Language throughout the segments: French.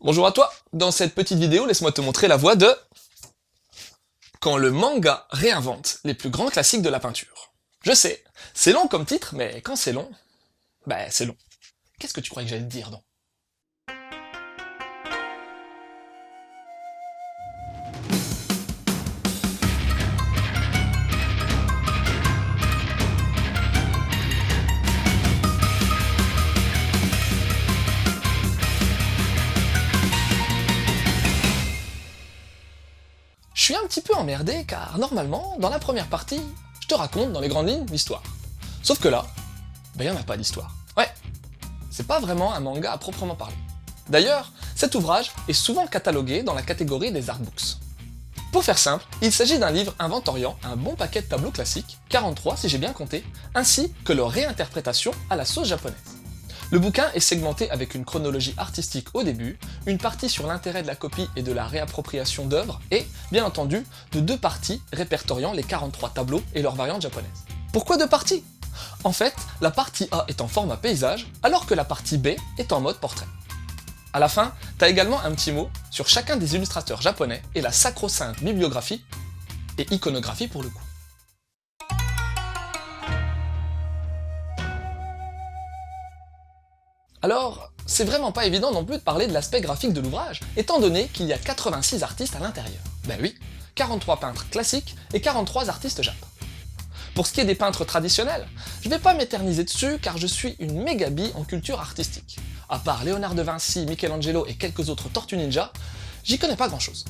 Bonjour à toi, dans cette petite vidéo, laisse-moi te montrer la voie de quand le manga réinvente les plus grands classiques de la peinture. Je sais, c'est long comme titre, mais quand c'est long, c'est long. Qu'est-ce que tu croyais que j'allais te dire, donc? Je suis un petit peu emmerdé car normalement, dans la première partie, je te raconte dans les grandes lignes l'histoire. Sauf que là, il n'y en a pas d'histoire. Ouais, c'est pas vraiment un manga à proprement parler. D'ailleurs, cet ouvrage est souvent catalogué dans la catégorie des artbooks. Pour faire simple, il s'agit d'un livre inventoriant un bon paquet de tableaux classiques, 43 si j'ai bien compté, ainsi que leur réinterprétation à la sauce japonaise. Le bouquin est segmenté avec une chronologie artistique au début, une partie sur l'intérêt de la copie et de la réappropriation d'œuvres, et, bien entendu, de deux parties répertoriant les 43 tableaux et leurs variantes japonaises. Pourquoi deux parties? En fait, la partie A est en format paysage, alors que la partie B est en mode portrait. À la fin, t'as également un petit mot sur chacun des illustrateurs japonais et la sacro-sainte bibliographie, et iconographie pour le coup. Alors, c'est vraiment pas évident non plus de parler de l'aspect graphique de l'ouvrage, étant donné qu'il y a 86 artistes à l'intérieur. Ben oui, 43 peintres classiques et 43 artistes jap. Pour ce qui est des peintres traditionnels, je vais pas m'éterniser dessus car je suis une méga bille en culture artistique. À part Léonard de Vinci, Michelangelo et quelques autres tortues ninja, j'y connais pas grand chose.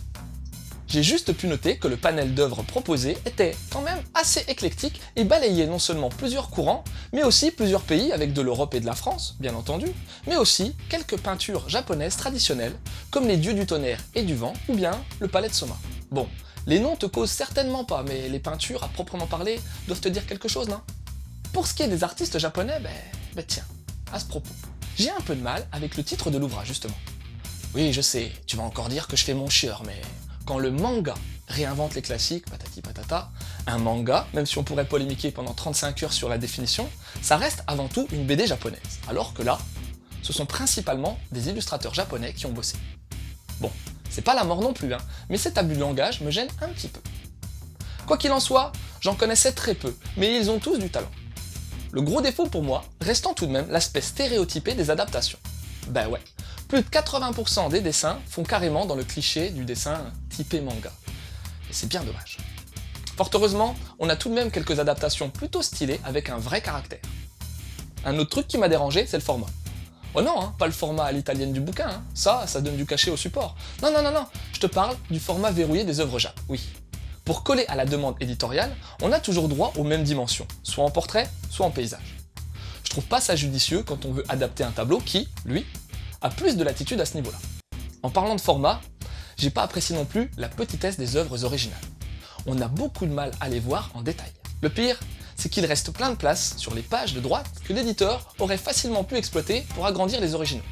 J'ai juste pu noter que le panel d'œuvres proposées était quand même assez éclectique et balayait non seulement plusieurs courants, mais aussi plusieurs pays avec de l'Europe et de la France, bien entendu, mais aussi quelques peintures japonaises traditionnelles, comme les dieux du tonnerre et du vent, ou bien le palais de Soma. Bon, les noms te causent certainement pas, mais les peintures, à proprement parler, doivent te dire quelque chose, non? Pour ce qui est des artistes japonais, tiens, à ce propos, j'ai un peu de mal avec le titre de l'ouvrage, justement. Oui, je sais, tu vas encore dire que je fais mon chieur, mais quand le manga réinvente les classiques, patati patata, un manga, même si on pourrait polémiquer pendant 35 heures sur la définition, ça reste avant tout une BD japonaise, alors que là, ce sont principalement des illustrateurs japonais qui ont bossé. Bon, c'est pas la mort non plus, mais cet abus de langage me gêne un petit peu. Quoi qu'il en soit, j'en connaissais très peu, mais ils ont tous du talent. Le gros défaut pour moi restant tout de même l'aspect stéréotypé des adaptations. Ben ouais, plus de 80% des dessins font carrément dans le cliché du dessin typé manga. Et c'est bien dommage. Fort heureusement, on a tout de même quelques adaptations plutôt stylées avec un vrai caractère. Un autre truc qui m'a dérangé, c'est le format. Oh non, pas le format à l'italienne du bouquin, ça donne du cachet au support. Non, je te parle du format verrouillé des œuvres jap, oui. Pour coller à la demande éditoriale, on a toujours droit aux mêmes dimensions, soit en portrait, soit en paysage. Je trouve pas ça judicieux quand on veut adapter un tableau qui, lui, a plus de latitude à ce niveau-là. En parlant de format, j'ai pas apprécié non plus la petitesse des œuvres originales. On a beaucoup de mal à les voir en détail. Le pire, c'est qu'il reste plein de place sur les pages de droite que l'éditeur aurait facilement pu exploiter pour agrandir les originaux.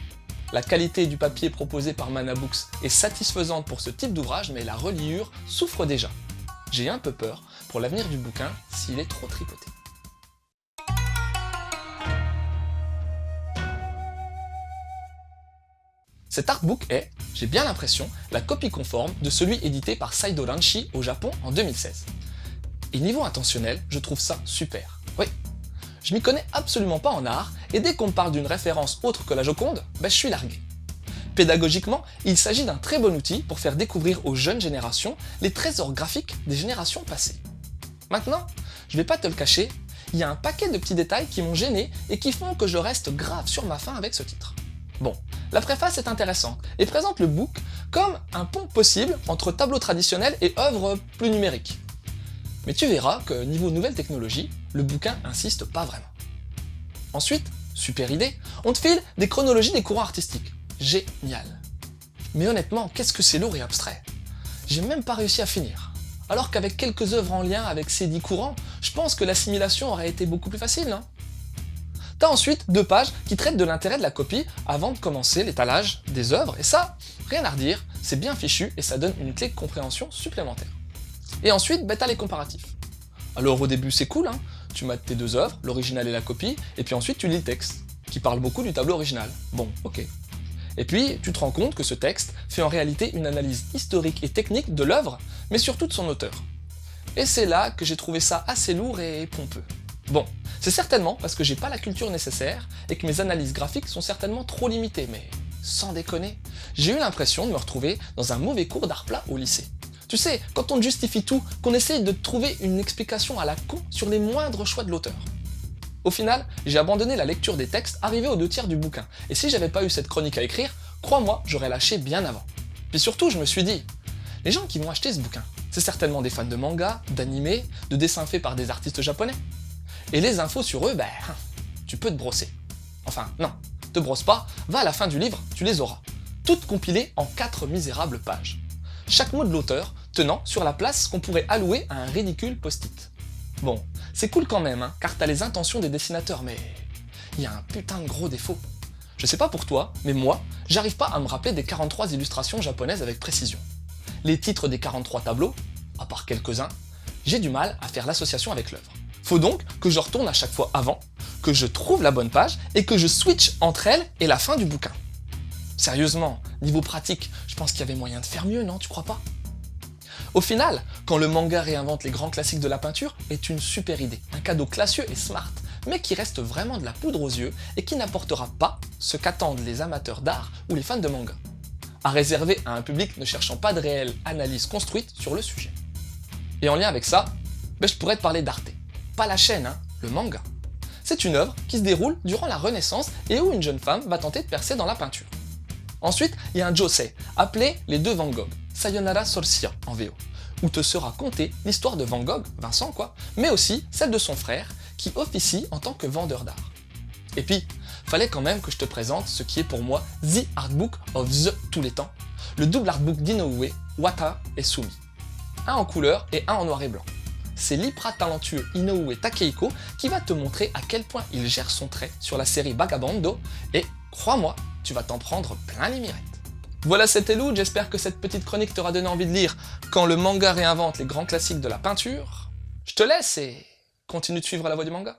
La qualité du papier proposé par Mana Books est satisfaisante pour ce type d'ouvrage, mais la reliure souffre déjà. J'ai un peu peur pour l'avenir du bouquin s'il est trop tripoté. Cet artbook est, j'ai bien l'impression, la copie conforme de celui édité par Saido Ranchi au Japon en 2016. Et niveau intentionnel, je trouve ça super. Oui, je m'y connais absolument pas en art, et dès qu'on me parle d'une référence autre que la Joconde, je suis largué. Pédagogiquement, il s'agit d'un très bon outil pour faire découvrir aux jeunes générations les trésors graphiques des générations passées. Maintenant, je vais pas te le cacher, il y a un paquet de petits détails qui m'ont gêné et qui font que je reste grave sur ma faim avec ce titre. Bon, la préface est intéressante et présente le book comme un pont possible entre tableaux traditionnels et œuvres plus numériques. Mais tu verras que niveau nouvelle technologie, le bouquin insiste pas vraiment. Ensuite, super idée, on te file des chronologies des courants artistiques. Génial. Mais honnêtement, qu'est-ce que c'est lourd et abstrait? J'ai même pas réussi à finir. Alors qu'avec quelques œuvres en lien avec ces 10 courants, je pense que l'assimilation aurait été beaucoup plus facile, non? T'as ensuite 2 pages qui traitent de l'intérêt de la copie avant de commencer l'étalage des œuvres, et ça, rien à redire, c'est bien fichu et ça donne une clé de compréhension supplémentaire. Et ensuite, t'as les comparatifs. Alors au début c'est cool, tu mates tes 2 œuvres, l'original et la copie, et puis ensuite tu lis le texte, qui parle beaucoup du tableau original. Bon, ok. Et puis, tu te rends compte que ce texte fait en réalité une analyse historique et technique de l'œuvre, mais surtout de son auteur. Et c'est là que j'ai trouvé ça assez lourd et pompeux. Bon, c'est certainement parce que j'ai pas la culture nécessaire et que mes analyses graphiques sont certainement trop limitées, mais sans déconner, j'ai eu l'impression de me retrouver dans un mauvais cours d'art plat au lycée. Tu sais, quand on justifie tout, qu'on essaye de trouver une explication à la con sur les moindres choix de l'auteur. Au final, j'ai abandonné la lecture des textes arrivé aux 2/3 du bouquin, et si j'avais pas eu cette chronique à écrire, crois-moi, j'aurais lâché bien avant. Puis surtout, je me suis dit, les gens qui vont acheter ce bouquin, c'est certainement des fans de manga, d'anime, de dessins faits par des artistes japonais. Et les infos sur eux, tu peux te brosser. Enfin, non, te brosse pas, va à la fin du livre, tu les auras. Toutes compilées en 4 misérables pages. Chaque mot de l'auteur tenant sur la place qu'on pourrait allouer à un ridicule post-it. Bon, c'est cool quand même, car t'as les intentions des dessinateurs, mais il y a un putain de gros défaut. Je sais pas pour toi, mais moi, j'arrive pas à me rappeler des 43 illustrations japonaises avec précision. Les titres des 43 tableaux, à part quelques-uns, j'ai du mal à faire l'association avec l'œuvre. Faut donc que je retourne à chaque fois avant, que je trouve la bonne page et que je switch entre elle et la fin du bouquin. Sérieusement, niveau pratique, je pense qu'il y avait moyen de faire mieux, non, tu crois pas? Au final, quand le manga réinvente les grands classiques de la peinture, est une super idée, un cadeau classieux et smart, mais qui reste vraiment de la poudre aux yeux et qui n'apportera pas ce qu'attendent les amateurs d'art ou les fans de manga. À réserver à un public ne cherchant pas de réelle analyse construite sur le sujet. Et en lien avec ça, je pourrais te parler d'Arte. Pas la chaîne, le manga. C'est une œuvre qui se déroule durant la Renaissance et où une jeune femme va tenter de percer dans la peinture. Ensuite, il y a un josei, appelé Les Deux Van Gogh, Sayonara Solskjaer en VO, où te sera contée l'histoire de Van Gogh, Vincent quoi, mais aussi celle de son frère, qui officie en tant que vendeur d'art. Et puis, fallait quand même que je te présente ce qui est pour moi The Artbook of the tous les temps, le double artbook d'Inoue, Wata et Sumi. Un en couleur et un en noir et blanc. C'est l'hyper talentueux Inoue Takehiko qui va te montrer à quel point il gère son trait sur la série Vagabando, et crois-moi, tu vas t'en prendre plein les mirettes. Voilà, c'était Lou, j'espère que cette petite chronique t'aura donné envie de lire Quand le manga réinvente les grands classiques de la peinture. Je te laisse et continue de suivre la voie du manga.